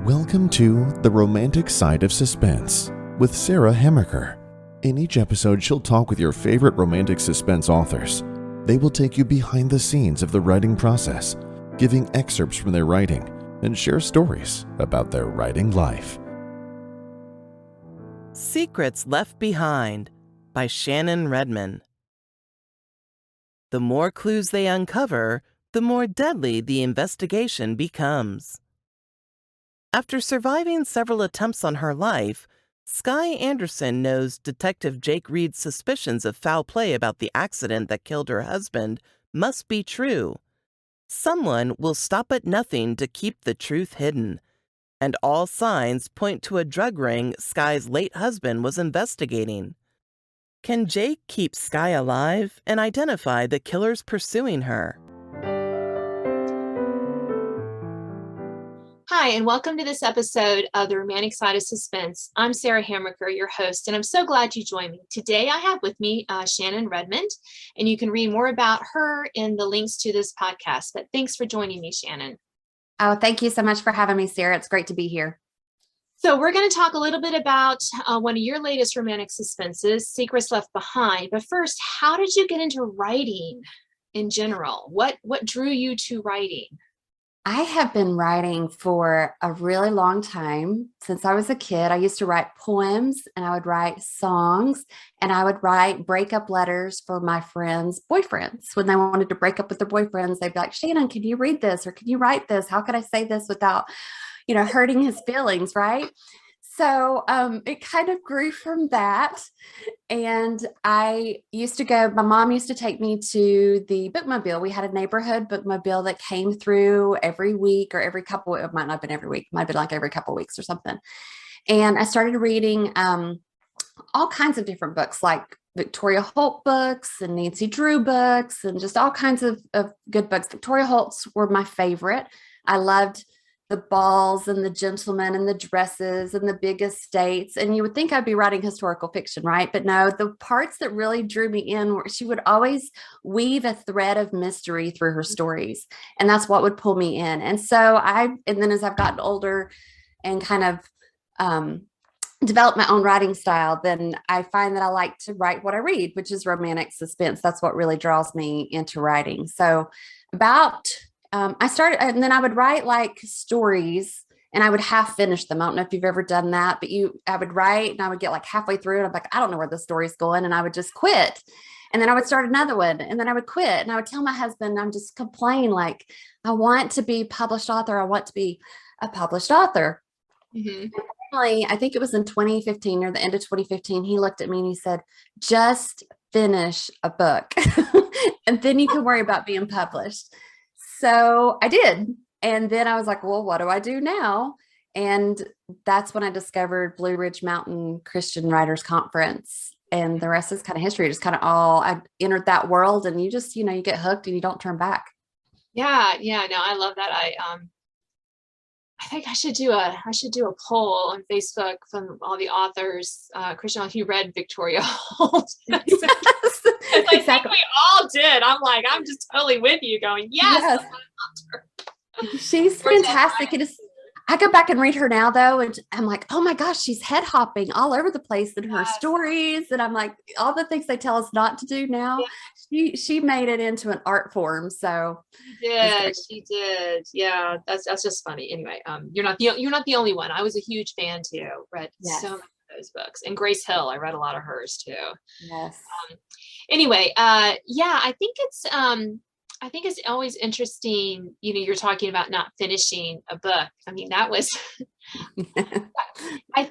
Welcome to The Romantic Side of Suspense with Sarah Hamaker. In each episode, she'll talk with your favorite romantic suspense authors. They will take you behind the scenes of the writing process, giving excerpts from their writing, and share stories about their writing life. Secrets Left Behind by Shannon Redmon. The more clues they uncover, the more deadly the investigation becomes. After surviving several attempts on her life, Skye Anderson knows Detective Jake Reed's suspicions of foul play about the accident that killed her husband must be true. Someone will stop at nothing to keep the truth hidden, and all signs point to a drug ring Skye's late husband was investigating. Can Jake keep Skye alive and identify the killers pursuing her? Hi, and welcome to this episode of The Romantic Side of Suspense. I'm Sarah Hamaker, your host, and I'm so glad you joined me. Today I have with me Shannon Redmon, and you can read more about her in the links to this podcast. But thanks for joining me, Shannon. Oh, thank you so much for having me, Sarah. It's great to be here. So we're going to talk a little bit about one of your latest romantic suspenses, Secrets Left Behind. But first, how did you get into writing in general? What drew you to writing? I have been writing for a really long time. Since I was a kid, I used to write poems and I would write songs and I would write breakup letters for my friends' boyfriends. When they wanted to break up with their boyfriends, they'd be like, Shannon, can you read this? Or can you write this? How could I say this without, hurting his feelings, right? So it kind of grew from that. And my mom used to take me to the bookmobile. We had a neighborhood bookmobile that came through every week or it might not have been every week, it might have been like every couple of weeks or something. And I started reading all kinds of different books, like Victoria Holt books and Nancy Drew books and just all kinds of good books. Victoria Holt's were my favorite. I loved the balls and the gentlemen and the dresses and the big estates. And you would think I'd be writing historical fiction, right? But no, the parts that really drew me in were she would always weave a thread of mystery through her stories. And that's what would pull me in. And then as I've gotten older and kind of developed my own writing style, then I find that I like to write what I read, which is romantic suspense. That's what really draws me into writing. So I started, and then I would write like stories and I would half finish them. I don't know if you've ever done that, but I would write and I would get like halfway through and I'm like, I don't know where the story's going. And I would just quit. And then I would start another one and then I would quit. And I would tell my husband, I'm just complaining, like, I want to be a published author. I want to be a published author. Mm-hmm. And finally, I think it was in 2015 or the end of 2015, he looked at me and he said, just finish a book and then you can worry about being published. So I did. And then I was like, well, what do I do now? And that's when I discovered Blue Ridge Mountain Christian Writers Conference. And the rest is kind of history. Just kind of I entered that world and you just, you get hooked and you don't turn back. Yeah. No, I love that. I think I should do a poll on Facebook from all the authors, Christian, who read Victoria Holt. I think we all did. I'm just totally with you going, yes. She's fantastic. I go back and read her now though. And I'm like, oh my gosh, she's head hopping all over the place in her stories. And I'm like, all the things they tell us not to do now, she made it into an art form. So she did. Yeah. That's just funny. Anyway, you're not the only one. I was a huge fan too. Read so many of those books. And Grace Hill, I read a lot of hers too. Yes. Anyway, I think it's always interesting, you're talking about not finishing a book. I mean, that was, I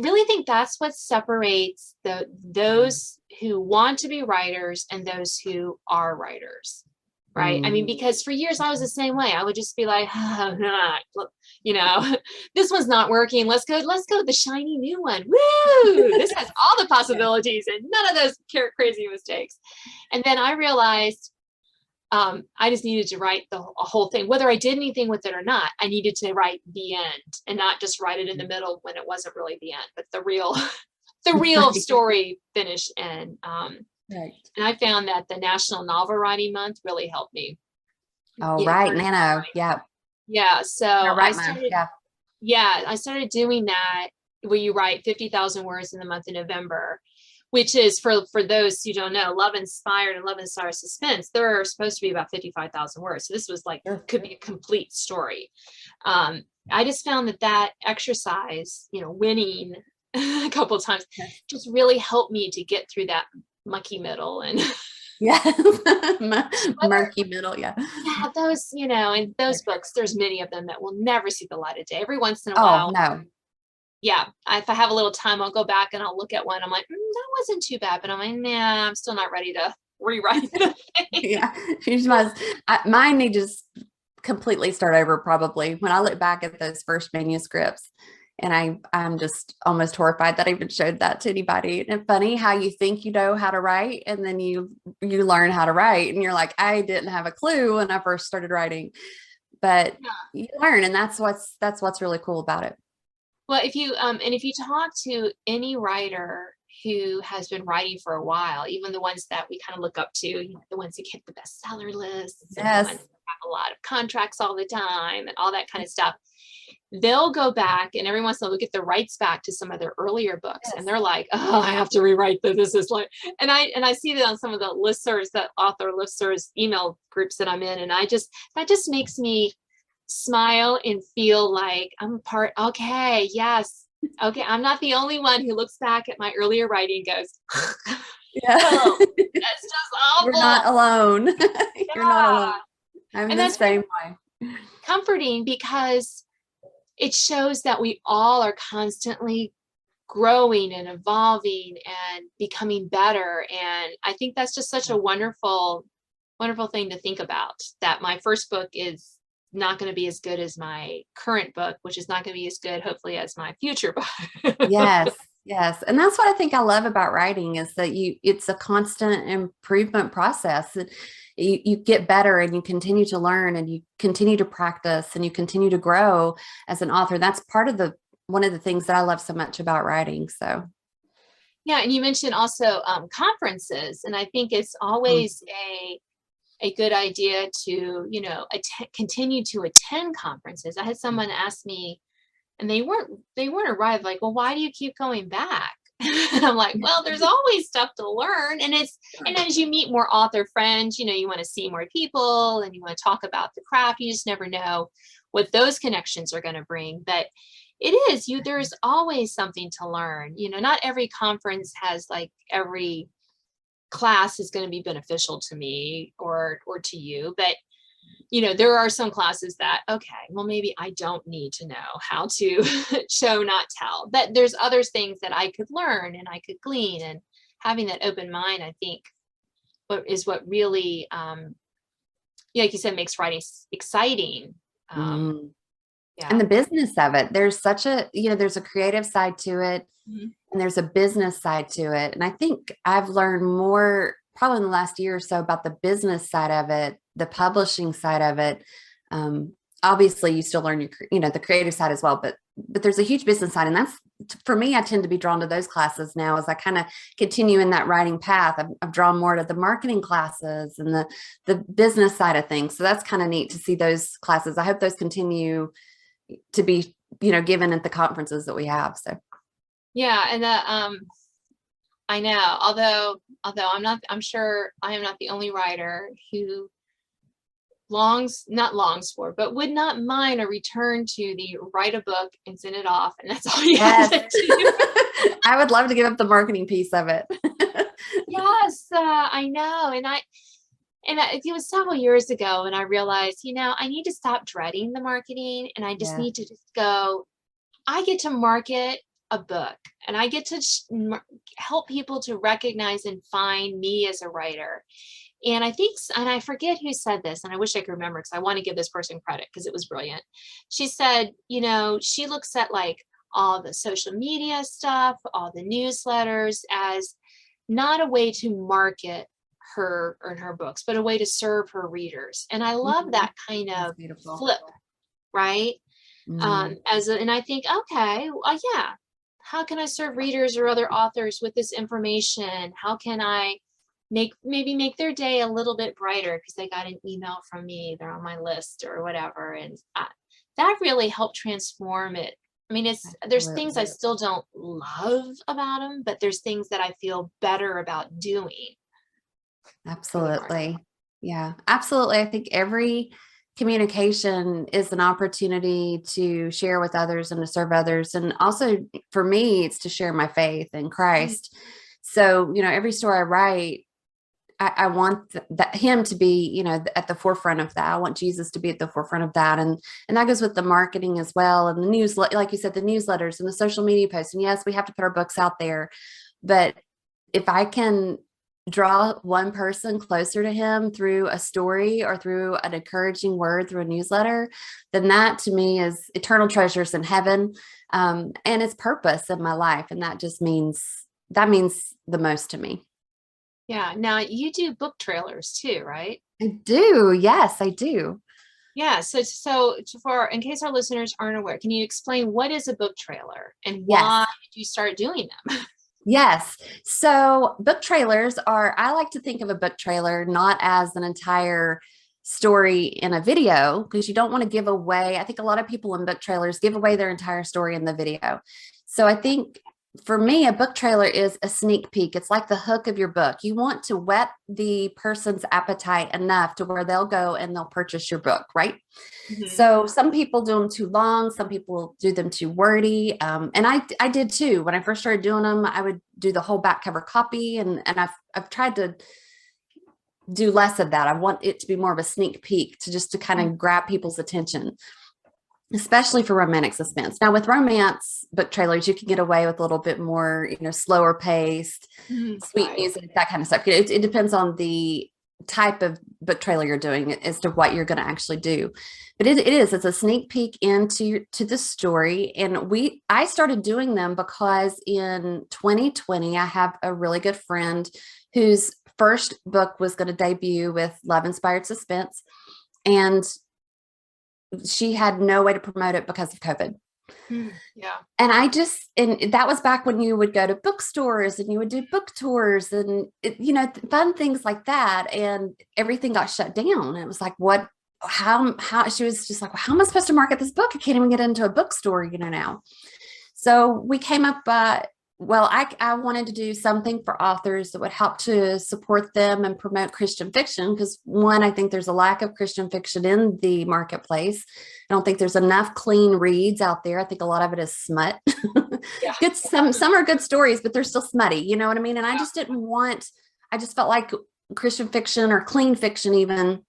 really think that's what separates those who want to be writers and those who are writers. Right. I mean, because for years I was the same way. I would just be like, this one's not working. Let's go with the shiny new one. Woo! This has all the possibilities and none of those crazy mistakes. And then I realized I just needed to write a whole thing, whether I did anything with it or not. I needed to write the end and not just write it in the middle when it wasn't really the end, but the real story finish. And right. And I found that the National Novel Writing Month really helped me. Oh, right. Nano. Yeah. Yeah. So I I write mine. started, Yeah. yeah, I started doing that where you write 50,000 words in the month of November, which is for those who don't know, Love Inspired and Love Inspired Suspense, they're supposed to be about 55,000 words. So this was like, Sure. could be a complete story. I just found that exercise, winning a couple of times just really helped me to get through that mucky middle and Yeah. Murky middle. Yeah. yeah, those, in those books, there's many of them that will never see the light of day. Every once in a Oh, while, no. yeah, if I have a little time, I'll go back and I'll look at one. I'm like, that wasn't too bad, but I'm like, nah, I'm still not ready to rewrite the thing. Yeah. You must, mine need to just completely start over probably. When I look back at those first manuscripts, and I'm just almost horrified that I even showed that to anybody. And funny how you think you know how to write, and then you learn how to write, and you're like, I didn't have a clue when I first started writing, but you learn, and that's what's really cool about it. Well, if you talk to any writer who has been writing for a while, even the ones that we kind of look up to, the ones who hit the bestseller lists, and the ones that have a lot of contracts all the time and all that kind of stuff, they'll go back and every once in a while they'll get the rights back to some of their earlier books, and they're like, oh, I have to rewrite this. This is like, and I see that on some of the listservs, that author listservs email groups that I'm in, and that just makes me smile and feel like I'm a part. Okay, yes, okay, I'm not the only one who looks back at my earlier writing and goes, Yeah. oh, that's just awful. You're not alone. You're not alone. I'm and the that's same way. comforting because it shows that we all are constantly growing and evolving and becoming better. And I think that's just such a wonderful, wonderful thing to think about, that my first book is not going to be as good as my current book, which is not going to be as good, hopefully, as my future book. Yes. Yes. And that's what I think I love about writing, is that it's a constant improvement process. You get better, and you continue to learn, and you continue to practice, and you continue to grow as an author. That's part of one of the things that I love so much about writing. So Yeah. And you mentioned also conferences. And I think it's always a good idea to, continue to attend conferences. I had someone ask me, and they weren't arrived, like, well, why do you keep going back? And I'm like, well, there's always stuff to learn. And as you meet more author friends, you want to see more people, and you want to talk about the craft. You just never know what those connections are going to bring. But there's always something to learn. Not every conference has, like, every class is going to be beneficial to me or to you, but there are some classes that, okay, well, maybe I don't need to know how to show, not tell, but there's other things that I could learn and I could glean. And having that open mind, I think, what really, like you said, makes writing exciting. Yeah. And the business of it, there's there's a creative side to it, and there's a business side to it. And I think I've learned more probably in the last year or so about the business side of it, the publishing side of it. Obviously you still learn the creative side as well, but there's a huge business side. And that's, for me, I tend to be drawn to those classes now as I kind of continue in that writing path. I've drawn more to the marketing classes and the business side of things. So that's kind of neat to see those classes. I hope those continue to be, given at the conferences that we have. So. Yeah. And I know, although I'm sure I am not the only writer who but would not mind a return to the write a book and send it off, and that's all you have to do. I would love to give up the marketing piece of it. Yes, I know. And it was several years ago, and I realized, I need to stop dreading the marketing, and I just need to just go, I get to market a book, and I get to help people to recognize and find me as a writer. And I forget who said this, and I wish I could remember, because I want to give this person credit because it was brilliant. She said, she looks at, like, all the social media stuff, all the newsletters, as not a way to market her or her books, but a way to serve her readers. And I love that kind of flip, right? And I think, okay, well, yeah, how can I serve readers or other authors with this information? How can I maybe make their day a little bit brighter because they got an email from me, they're on my list or whatever. And that really helped transform it. I mean, there's things I Absolutely. still don't love about them, but there's things that I feel better about doing for the market. Absolutely. Yeah, absolutely. I think every communication is an opportunity to share with others and to serve others. And also for me, it's to share my faith in Mm. Christ. So, every story I write, I want that him to be, at the forefront of that. I want Jesus to be at the forefront of that. And that goes with the marketing as well. And the newsletter, like you said, the newsletters and the social media posts. And yes, we have to put our books out there, but if I can draw one person closer to him through a story or through an encouraging word through a newsletter, then that to me is eternal treasures in heaven. And it's purpose in my life. And that means the most to me. Yeah. Now you do book trailers too, right? I do. Yes, I do. Yeah. In case our listeners aren't aware, can you explain what is a book trailer and Yes. why did you start doing them? Yes. So book trailers I like to think of a book trailer not as an entire story in a video, because you don't want to give away. I think a lot of people in book trailers give away their entire story in the video. So I think for me, a book trailer is a sneak peek. It's like the hook of your book. You want to whet the person's appetite enough to where they'll go and they'll purchase your book, right? Mhm. So some people do them too long. Some people do them too wordy. And I did too. When I first started doing them, I would do the whole back cover copy, and I've tried to do less of that. I want it to be more of a sneak peek to kind of grab people's attention, especially for romantic suspense. Now with romance book trailers, you can get away with a little bit more, slower paced, sweet Right. music, that kind of stuff. It depends on the type of book trailer you're doing as to what you're going to actually do. But it's a sneak peek into the story. And I started doing them because in 2020, I have a really good friend whose first book was going to debut with Love Inspired Suspense. And she had no way to promote it because of COVID. Yeah. And that was back when you would go to bookstores and you would do book tours and, fun things like that. And everything got shut down. And it was like, how she was just like, well, how am I supposed to market this book? I can't even get into a bookstore, now. So we came up, I wanted to do something for authors that would help to support them and promote Christian fiction. Because one, I think there's a lack of Christian fiction in the marketplace. I don't think there's enough clean reads out there. I think a lot of it is smut. Yeah. Good, some are good stories, but they're still smutty. You know what I mean? And I just I just felt like Christian fiction or clean fiction even,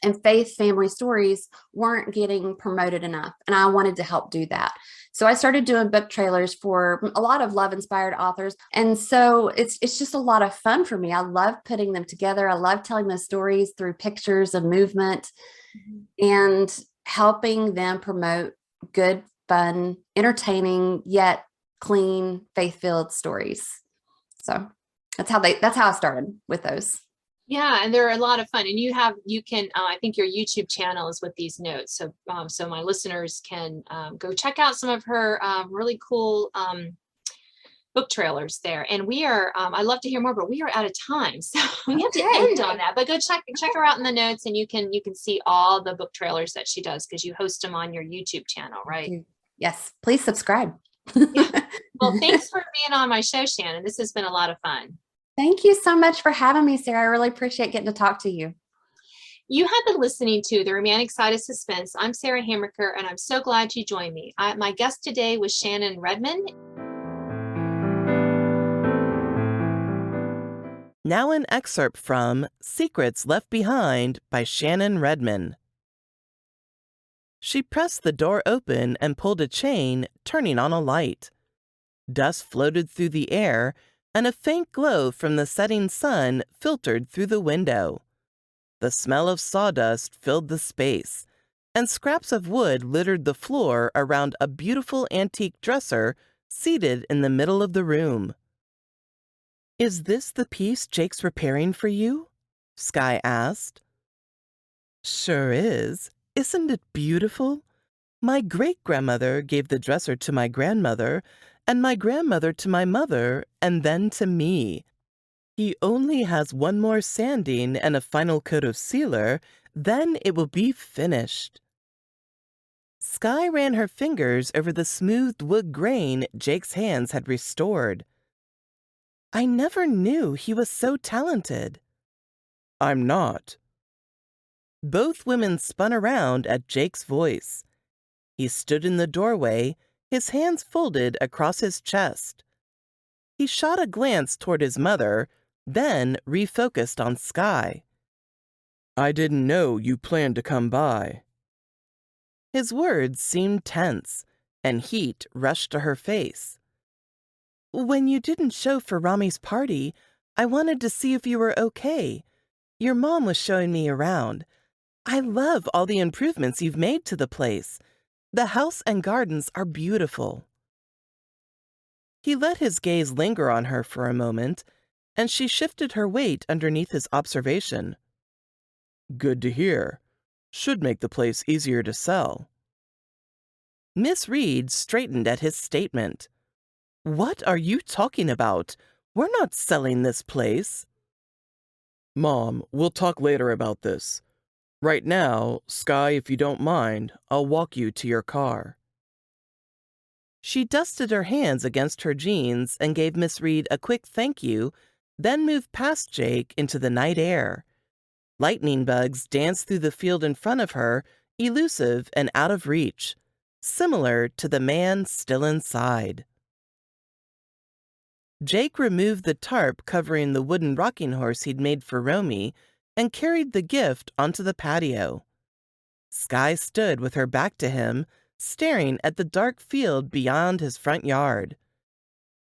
and faith family stories weren't getting promoted enough. And I wanted to help do that. So I started doing book trailers for a lot of love inspired authors. And so it's just a lot of fun for me. I love putting them together. I love telling those stories through pictures and movement and helping them promote good, fun, entertaining, yet clean, faith-filled stories. So that's how I started with those. Yeah, and they're a lot of fun. And you can, I think your YouTube channel is with these notes. So my listeners can go check out some of her really cool book trailers there. And I'd love to hear more, but we are out of time. So we have to end on that. But go check her out in the notes, and you can see all the book trailers that she does, because you host them on your YouTube channel, right? Yes, please subscribe. Yeah. Well, thanks for being on my show, Shannon. This has been a lot of fun. Thank you so much for having me, Sarah. I really appreciate getting to talk to you. You have been listening to The Romantic Side of Suspense. I'm Sarah Hamaker, and I'm so glad you joined me. My guest today was Shannon Redmon. Now an excerpt from Secrets Left Behind by Shannon Redmon. She pressed the door open and pulled a chain, turning on a light. Dust floated through the air, and a faint glow from the setting sun filtered through the window. The smell of sawdust filled the space, and scraps of wood littered the floor around a beautiful antique dresser seated in the middle of the room. "Is this the piece Jake's repairing for you?" Sky asked. "Sure is. Isn't it beautiful? My great-grandmother gave the dresser to my grandmother, and my grandmother to my mother, and then to me. He only has one more sanding and a final coat of sealer, then it will be finished." Sky ran her fingers over the smoothed wood grain Jake's hands had restored. I never knew he was so talented. I'm not. Both women spun around at Jake's voice. He stood in the doorway, his hands folded across his chest. He shot a glance toward his mother, then refocused on Sky. I didn't know you planned to come by. His words seemed tense, and heat rushed to her face. When you didn't show for Rami's party, I wanted to see if you were okay. Your mom was showing me around. I love all the improvements you've made to the place. The house and gardens are beautiful. He let his gaze linger on her for a moment, and she shifted her weight underneath his observation. Good to hear. Should make the place easier to sell. Miss Reed straightened at his statement. What are you talking about? We're not selling this place. Mom, we'll talk later about this. Right now, Sky, if you don't mind, I'll walk you to your car. She dusted her hands against her jeans and gave Miss Reed a quick thank you, then moved past Jake into the night air. Lightning bugs danced through the field in front of her, elusive and out of reach, similar to the man still inside. Jake removed the tarp covering the wooden rocking horse he'd made for Romy and carried the gift onto the patio. Sky stood with her back to him, staring at the dark field beyond his front yard.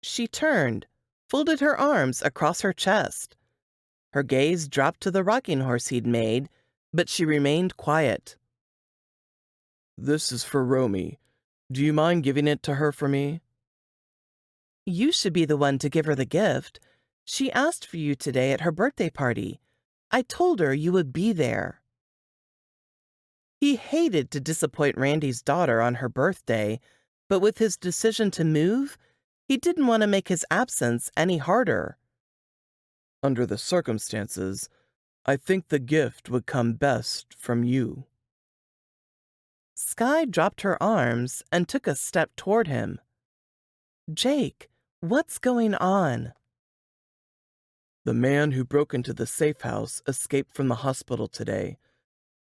She turned, folded her arms across her chest. Her gaze dropped to the rocking horse he'd made, but she remained quiet. This is for Romy. Do you mind giving it to her for me? You should be the one to give her the gift. She asked for you today at her birthday party. I told her you would be there. He hated to disappoint Randy's daughter on her birthday, but with his decision to move, he didn't want to make his absence any harder. Under the circumstances, I think the gift would come best from you. Sky dropped her arms and took a step toward him. Jake, what's going on? The man who broke into the safe house escaped from the hospital today.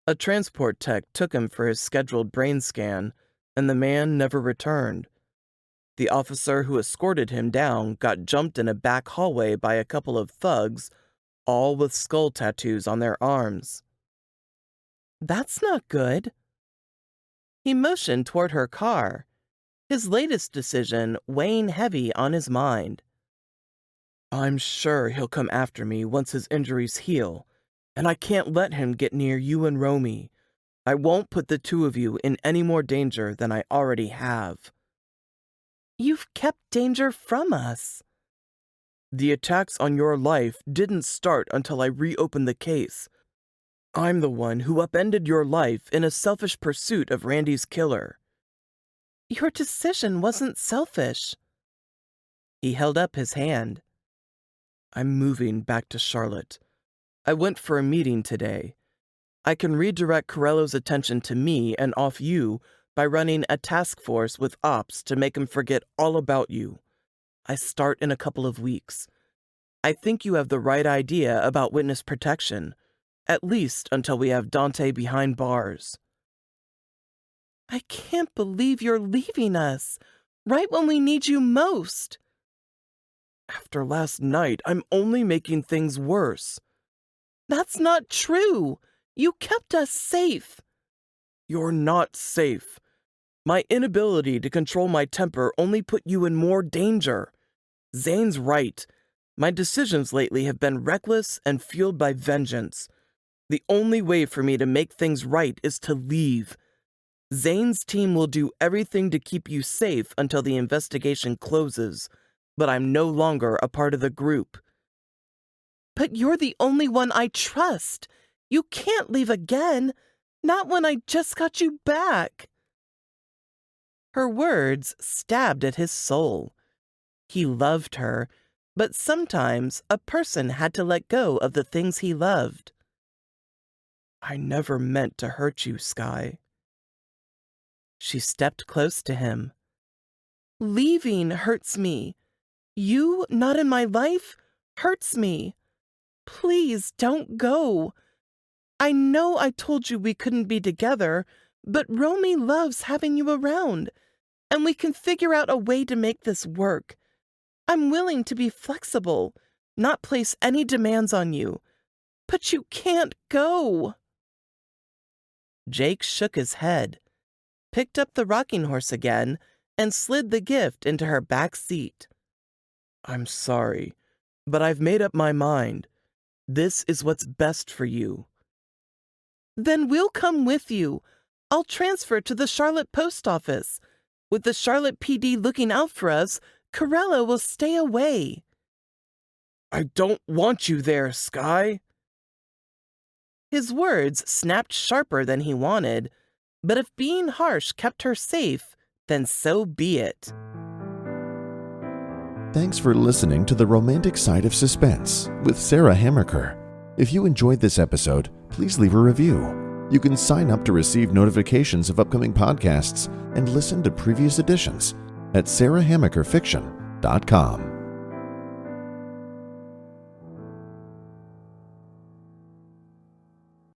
A transport tech took him for his scheduled brain scan, and the man never returned. The officer who escorted him down got jumped in a back hallway by a couple of thugs, all with skull tattoos on their arms. That's not good. He motioned toward her car, his latest decision weighing heavy on his mind. I'm sure he'll come after me once his injuries heal, and I can't let him get near you and Romy. I won't put the two of you in any more danger than I already have. You've kept danger from us. The attacks on your life didn't start until I reopened the case. I'm the one who upended your life in a selfish pursuit of Randy's killer. Your decision wasn't selfish. He held up his hand. I'm moving back to Charlotte. I went for a meeting today. I can redirect Corello's attention to me and off you by running a task force with ops to make him forget all about you. I start in a couple of weeks. I think you have the right idea about witness protection, at least until we have Dante behind bars. I can't believe you're leaving us, right when we need you most. After last night, I'm only making things worse. That's not true. You kept us safe. You're not safe. My inability to control my temper only put you in more danger. Zane's right. My decisions lately have been reckless and fueled by vengeance. The only way for me to make things right is to leave. Zane's team will do everything to keep you safe until the investigation closes, but I'm no longer a part of the group. But you're the only one I trust. You can't leave again, not when I just got you back. Her words stabbed at his soul. He loved her, but sometimes a person had to let go of the things he loved. I never meant to hurt you, Sky. She stepped close to him. Leaving hurts me. You not in my life hurts me. Please don't go. I know I told you we couldn't be together, but Romy loves having you around, and we can figure out a way to make this work. I'm willing to be flexible, not place any demands on you, but you can't go. Jake shook his head, picked up the rocking horse again, and slid the gift into her back seat. I'm sorry, but I've made up my mind. This is what's best for you. Then we'll come with you. I'll transfer to the Charlotte post office. With the Charlotte PD looking out for us, Corella will stay away. I don't want you there, Sky. His words snapped sharper than he wanted, but if being harsh kept her safe, then so be it. Thanks for listening to The Romantic Side of Suspense with Sarah Hamaker. If you enjoyed this episode, please leave a review. You can sign up to receive notifications of upcoming podcasts and listen to previous editions at sarahhamakerfiction.com.